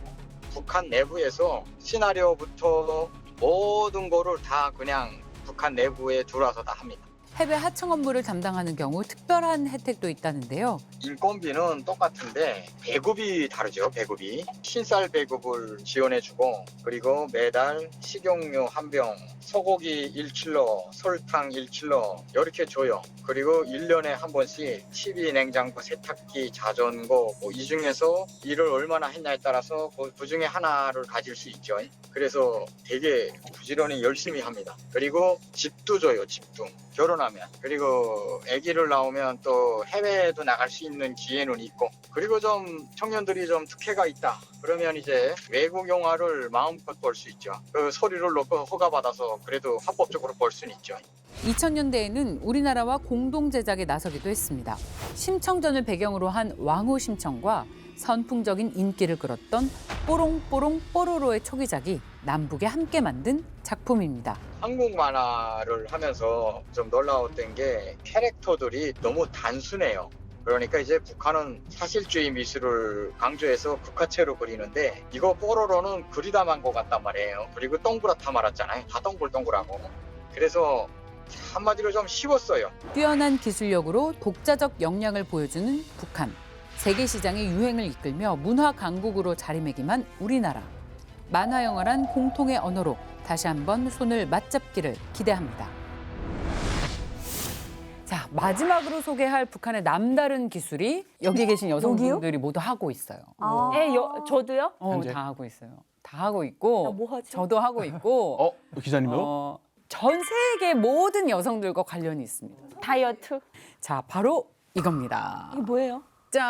북한 내부에서 시나리오부터 모든 거를 다 그냥 북한 내부에 들어와서 다 합니다. 해외 하청 업무를 담당하는 경우 특별한 혜택도 있다는데요. 인건비는 똑같은데 배급이 다르죠. 배급이 신쌀 배급을 지원해주고 그리고 매달 식용유 한 병, 소고기 1kg, 설탕 1kg 이렇게 줘요. 그리고 1년에 한 번씩 TV, 냉장고, 세탁기, 자전거 이 중에서 일을 얼마나 했냐에 따라서 그 중에 하나를 가질 수 있죠. 그래서 되게 부지런히 열심히 합니다. 그리고 집도 줘요. 집도. 결혼하면 그리고 아기를 낳으면 또 해외에도 나갈 수 있는 기회는 있고 그리고 좀 청년들이 좀 특혜가 있다 그러면 이제 외국 영화를 마음껏 볼 수 있죠. 그 소리를 놓고 허가받아서 그래도 합법적으로 볼 수는 있죠. 2000년대에는 우리나라와 공동 제작에 나서기도 했습니다. 심청전을 배경으로 한 왕후 심청과 선풍적인 인기를 끌었던 뽀롱뽀롱 뽀로로의 초기작이 남북에 함께 만든 작품입니다. 한국 만화를 하면서 좀 놀라웠던 게 캐릭터들이 너무 단순해요. 그러니까 이제 북한은 사실주의 미술을 강조해서 국화체로 그리는데 이거 뽀로로는 그리다만 것 같단 말이에요. 그리고 동그랗다 말았잖아요. 다 동글동글하고. 그래서 한마디로 좀 쉬웠어요. 뛰어난 기술력으로 독자적 역량을 보여주는 북한. 세계 시장의 유행을 이끌며 문화 강국으로 자리매김한 우리나라. 만화 영화란 공통의 언어로 다시 한번 손을 맞잡기를 기대합니다. 자, 마지막으로 소개할 북한의 남다른 기술이 여기 계신 여성분들이 모두 하고 있어요. 저도요? 현재? 다 하고 있어요. 다 하고 있고 뭐 하지? 저도 하고 있고 기자님요? 전 세계 모든 여성들과 관련이 있습니다. 다이어트. 자, 바로 이겁니다. 이게 뭐예요? 짠!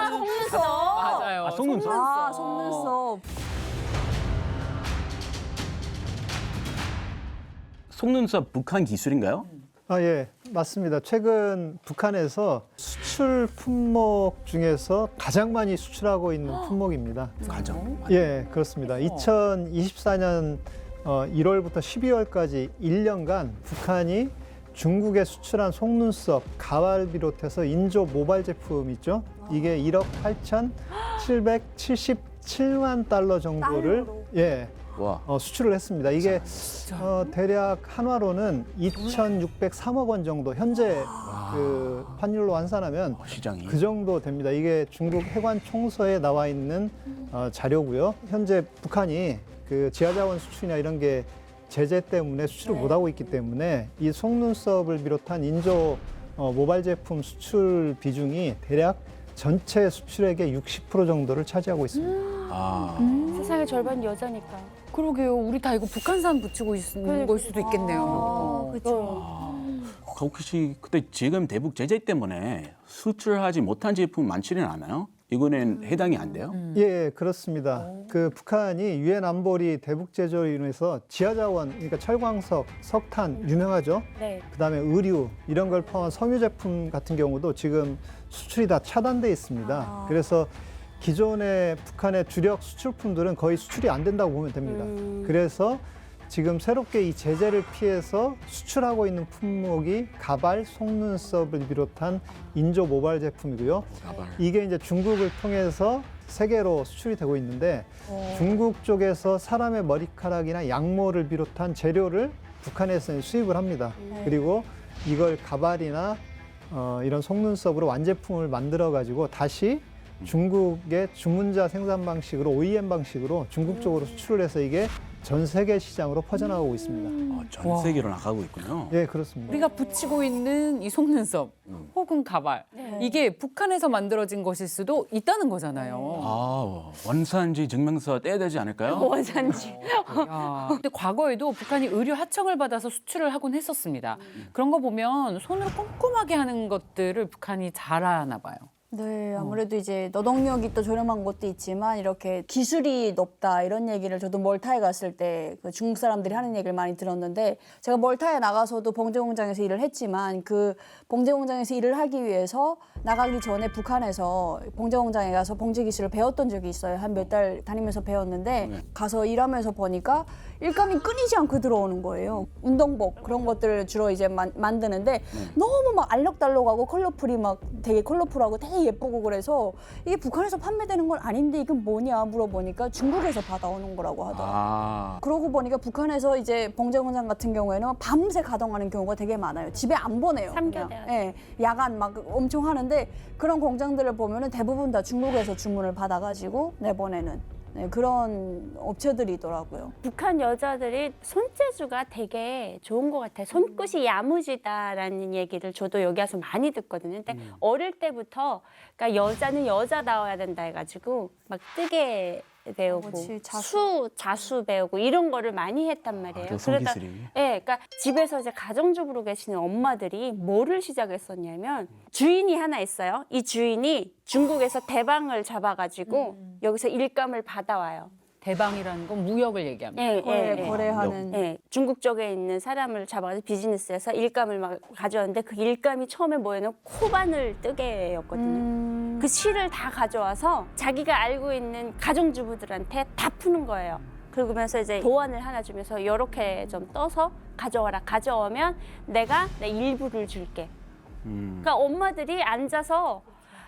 속눈썹. 맞아요. 속눈썹. 속눈썹. 속눈썹 북한 기술인가요? 예, 맞습니다. 최근 북한에서 수출 품목 중에서 가장 많이 수출하고 있는 품목입니다. 가장. 예, 그렇습니다. 2024년 1월부터 12월까지 1년간 북한이 중국에 수출한 속눈썹, 가발 비롯해서 인조 모발 제품 있죠? 이게 1억 8,777만 달러 정도를 와. 수출을 했습니다. 이게 대략 한화로는 2,603억 원 정도 현재 그 환율로 환산하면 시장이. 그 정도 됩니다. 이게 중국 해관 총서에 나와 있는 자료고요. 현재 북한이 그 지하자원 수출이나 이런 게 제재 때문에 수출을 못하고 있기 때문에 이 속눈썹을 비롯한 인조 모발 제품 수출 비중이 대략 전체 수출액의 60% 정도를 차지하고 있습니다. 세상의 절반 여자니까. 그러게요. 우리 다 이거 북한산 붙이고 있는 걸 수도 있겠네요. 그렇죠. 혹시 그때 지금 대북 제재 때문에 수출하지 못한 제품 많지는 않아요? 이거는 해당이 안 돼요? 예, 그렇습니다. 그 북한이 유엔 안보리 대북 제재로 인해서 지하자원, 그러니까 철광석, 석탄 유명하죠. 네. 그다음에 의류 이런 걸 포함한 섬유 제품 같은 경우도 지금 수출이 다 차단돼 있습니다. 그래서 기존의 북한의 주력 수출품들은 거의 수출이 안 된다고 보면 됩니다. 그래서 지금 새롭게 이 제재를 피해서 수출하고 있는 품목이 가발, 속눈썹을 비롯한 인조 모발 제품이고요. 이게 이제 중국을 통해서 세계로 수출이 되고 있는데 중국 쪽에서 사람의 머리카락이나 양모를 비롯한 재료를 북한에서 수입을 합니다. 그리고 이걸 가발이나 이런 속눈썹으로 완제품을 만들어 가지고 다시 중국의 주문자 생산 방식으로 OEM 방식으로 중국 쪽으로 수출을 해서 이게 전 세계 시장으로 퍼져나가고 있습니다. 전 세계로 나가고 있군요. 예, 그렇습니다. 우리가 붙이고 있는 이 속눈썹 혹은 가발 이게 북한에서 만들어진 것일 수도 있다는 거잖아요. 원산지 증명서 떼야 되지 않을까요? 원산지. 근데 과거에도 북한이 의류 하청을 받아서 수출을 하곤 했었습니다. 그런 거 보면 손으로 꼼꼼하게 하는 것들을 북한이 잘하나 봐요. 네, 아무래도 이제 노동력이 또 저렴한 것도 있지만 이렇게 기술이 높다 이런 얘기를 저도 멀타에 갔을 때 그 중국 사람들이 하는 얘기를 많이 들었는데 제가 멀타에 나가서도 봉제 공장에서 일을 했지만 그 봉제 공장에서 일을 하기 위해서 나가기 전에 북한에서 봉제 공장에 가서 봉제 기술을 배웠던 적이 있어요. 한 몇 달 다니면서 배웠는데 가서 일하면서 보니까 일감이 끊이지 않고 들어오는 거예요. 운동복 그런 것들을 주로 이제 만드는데 너무 막 알록달록하고 컬러풀이 막 되게 컬러풀하고 되게 예쁘고 그래서 이게 북한에서 판매되는 건 아닌데 이건 뭐냐 물어보니까 중국에서 받아오는 거라고 하더라고요. 그러고 보니까 북한에서 이제 봉제 공장 같은 경우에는 밤새 가동하는 경우가 되게 많아요. 집에 안 보내요. 그냥. 예, 야간 막 엄청 하는데 그런 공장들을 보면은 대부분 다 중국에서 주문을 받아가지고 내보내는 그런 업체들이더라고요. 북한 여자들이 손재주가 되게 좋은 것 같아요. 손끝이 야무지다라는 얘기를 저도 여기 와서 많이 듣거든요. 근데 어릴 때부터 그러니까 여자는 여자다워야 된다 해가지고 막 뜨개 배우고 그렇지, 자수 배우고 이런 거를 많이 했단 말이에요. 그 손기술이. 예, 그러니까 집에서 이제 가정주부로 계시는 엄마들이 뭐를 시작했었냐면 주인이 하나 있어요. 이 주인이 중국에서 대방을 잡아가지고 여기서 일감을 받아와요. 대방이라는 건 무역을 얘기합니다. 거래하는. 예, 중국 쪽에 있는 사람을 잡아서 비즈니스에서 일감을 막 가져왔는데 그 일감이 처음에 뭐였냐면 코바늘 뜨개였거든요. 그 실을 다 가져와서 자기가 알고 있는 가정주부들한테 다 푸는 거예요. 그러면서 이제 도안을 하나 주면서 이렇게 좀 떠서 가져와라. 가져오면 내가 내 일부를 줄게. 그러니까 엄마들이 앉아서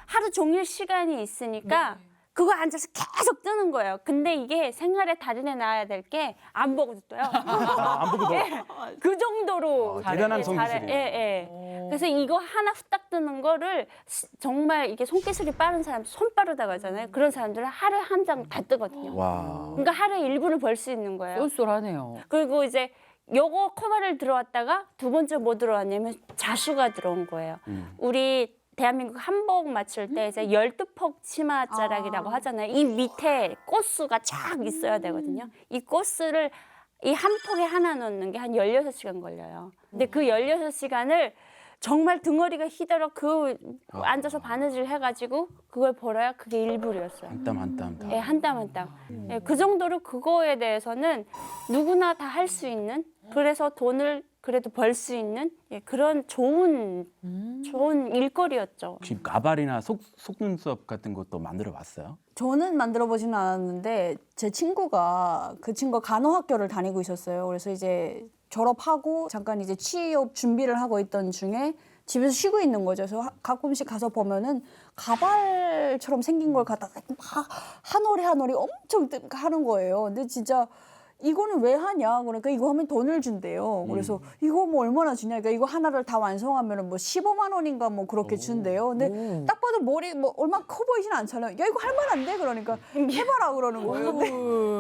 하루 종일 시간이 있으니까 그거 앉아서 계속 뜨는 거예요. 근데 이게 생활의 달인에 나와야 될 게 안 보고도 떠요. 안 보고도. 그 정도로 대단한 잘해. 손기술이에요. 그래서 이거 하나 후딱 뜨는 거를 정말 이게 손기술이 빠른 사람, 손 빠르다고 하잖아요. 그런 사람들은 하루에 한 장 다 뜨거든요. 와. 그러니까 하루에 1분을 벌 수 있는 거예요. 쏠쏠하네요. 그리고 이제 요거 코바를 들어왔다가 두 번째 뭐 들어왔냐면 자수가 들어온 거예요. 우리 대한민국 한복 맞출 때 이제 12폭 치마자락이라고 하잖아요. 이 밑에 꽃수가 쫙 있어야 되거든요. 이 꽃수를 이 한 폭에 하나 넣는 게 한 16시간 걸려요. 근데 그 16시간을 정말 등어리가 휘도록 앉아서 바느질 해가지고 그걸 벌어야 그게 일불이었어요. 한 땀 한 땀 다. 예, 한 땀 한 땀. 예, 그 정도로 그거에 대해서는 누구나 다 할 수 있는 그래서 돈을 그래도 벌 수 있는 그런 좋은 일거리였죠. 혹시 가발이나 속눈썹 같은 것도 만들어 봤어요? 저는 만들어 보지는 않았는데 제 친구가 그 친구가 간호학교를 다니고 있었어요. 그래서 이제 졸업하고 잠깐 이제 취업 준비를 하고 있던 중에 집에서 쉬고 있는 거죠. 그래서 가끔씩 가서 보면은 가발처럼 생긴 걸 갖다가 막 한 올에 한 올이 엄청 하는 거예요. 근데 진짜 이거는 왜 하냐? 그러니까 이거 하면 돈을 준대요. 그래서 이거 뭐 얼마나 주냐? 그러니까 이거 하나를 다 완성하면은 뭐 15만 원인가 뭐 그렇게 준대요. 근데 딱 봐도 머리 뭐 얼마 커 보이진 않잖아요. 야, 이거 할 만한데? 그러니까 해봐라 그러는 거예요. 근데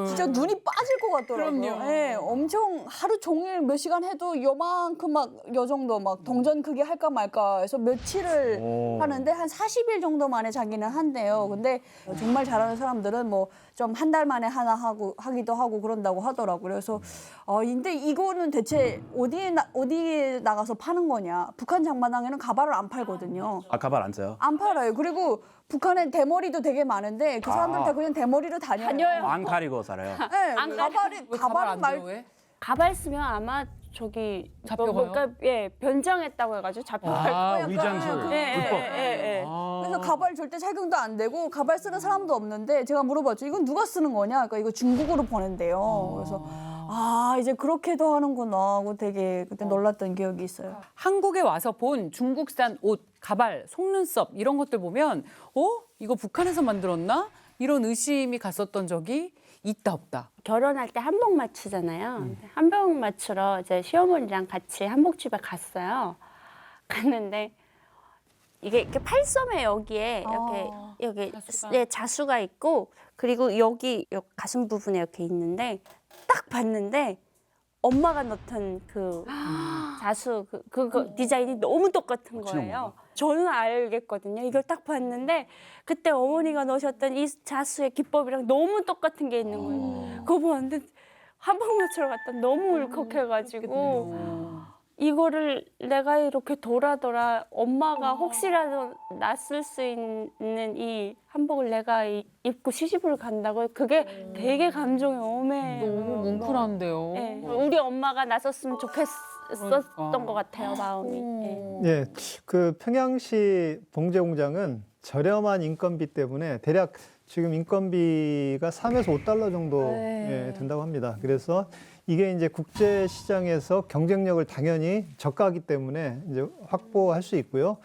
진짜 눈이 빠질 것 같더라고요. 그럼요. 예, 엄청 하루 종일 몇 시간 해도 요만큼 막 요 정도 막 동전 크게 할까 말까 해서 며칠을 하는데 한 40일 정도 만에 자기는 한대요. 근데 정말 잘하는 사람들은 뭐 좀 한 달 만에 하나 하기도 하고 그런다고 하더라고요. 그래서 근데 이거는 대체 어디에 나가서 파는 거냐? 북한 장마당에는 가발을 안 팔거든요. 아, 가발 안 써요? 안 팔아요. 그리고 북한엔 대머리도 되게 많은데 그 사람들 다 그냥 대머리로 다녀요. 안 가리고 살아요. 네, 안 왜 가발 안 돼요, 왜? 가발 쓰면 아마 저기 잡혀가요? 그러니까 변장했다고 해가지고 잡혀갈 아, 거예요. 위장술. 예, 불법. 예. 그래서 가발 절대 착용도 안 되고 가발 쓰는 사람도 없는데 제가 물어봤죠. 이건 누가 쓰는 거냐? 그러니까 이거 중국으로 보낸대요. 그래서 이제 그렇게도 하는구나 하고 되게 그때 놀랐던 기억이 있어요. 한국에 와서 본 중국산 옷, 가발, 속눈썹 이런 것들 보면 이거 북한에서 만들었나? 이런 의심이 갔었던 적이 있다 없다. 결혼할 때 한복 맞추잖아요. 한복 맞추러 이제 시어머니랑 같이 한복집에 갔어요. 갔는데 이게 이렇게 팔섬에 여기에 이렇게 자수가? 네, 자수가 있고 그리고 여기 가슴 부분에 이렇게 있는데 딱 봤는데 엄마가 넣던 그 자수 그거 디자인이 너무 똑같은 거예요. 저는 알겠거든요. 이걸 딱 봤는데 그때 어머니가 넣으셨던 이 자수의 기법이랑 너무 똑같은 게 있는 거예요. 그거 보는데 한복 맞추러 갔다 너무 울컥해가지고 이거를 내가 이렇게 돌아 엄마가 혹시라도 낯설 수 있는 이 한복을 내가 입고 시집을 간다고 그게 되게 감정이 오매요. 너무 뭉클한데요. 네, 우리 엄마가 나섰으면 좋겠었던 그러니까. 것 같아요, 마음이. 네. 예, 그 평양시 봉제공장은 저렴한 인건비 때문에 대략 지금 인건비가 3에서 5달러 정도 예, 된다고 합니다. 그래서 이게 이제 국제 시장에서 경쟁력을 당연히 저가하기 때문에 이제 확보할 수 있고요.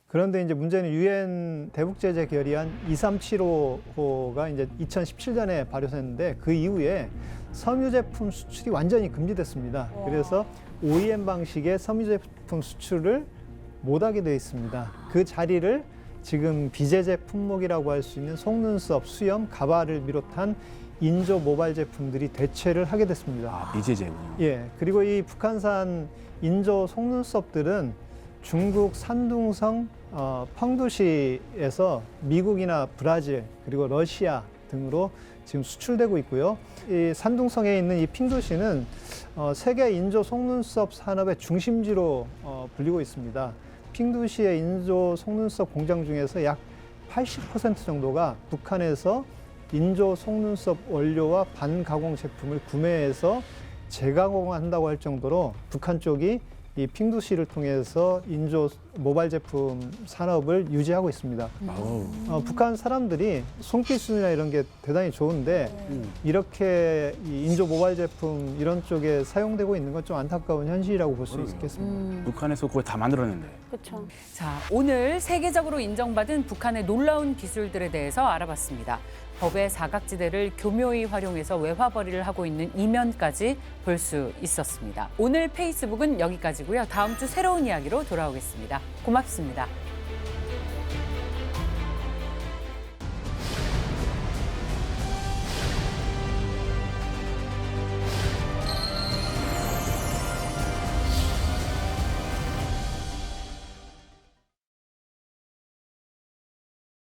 그런데 이제 문제는 유엔 대북제재 결의안 2375호가 이제 2017년에 발효됐는데 그 이후에 섬유 제품 수출이 완전히 금지됐습니다. 그래서 OEM 방식의 섬유 제품 수출을 못하게 되어 있습니다. 그 자리를 지금 비제재 품목이라고 할 수 있는 속눈썹, 수염, 가발을 비롯한 인조 모발 제품들이 대체를 하게 됐습니다. 아, 비제재군요. 예, 그리고 이 북한산 인조 속눈썹들은 중국 산둥성 펑두시에서 미국이나 브라질 그리고 러시아 등으로 지금 수출되고 있고요. 이 산둥성에 있는 이 핑두시는 세계 인조 속눈썹 산업의 중심지로 불리고 있습니다. 핑두시의 인조 속눈썹 공장 중에서 약 80% 정도가 북한에서 인조 속눈썹 원료와 반가공 제품을 구매해서 재가공한다고 할 정도로 북한 쪽이 이 핑두시를 통해서 인조 모발 제품 산업을 유지하고 있습니다. 북한 사람들이 손기술이나 이런 게 대단히 좋은데 이렇게 이 인조 모발 제품 이런 쪽에 사용되고 있는 건 좀 안타까운 현실이라고 볼 수 있겠습니다. 북한에서 그걸 다 만들었는데. 그렇죠. 자, 오늘 세계적으로 인정받은 북한의 놀라운 기술들에 대해서 알아봤습니다. 법의 사각지대를 교묘히 활용해서 외화벌이를 하고 있는 이면까지 볼 수 있었습니다. 오늘 페이스북은 여기까지고요. 다음 주 새로운 이야기로 돌아오겠습니다. 고맙습니다.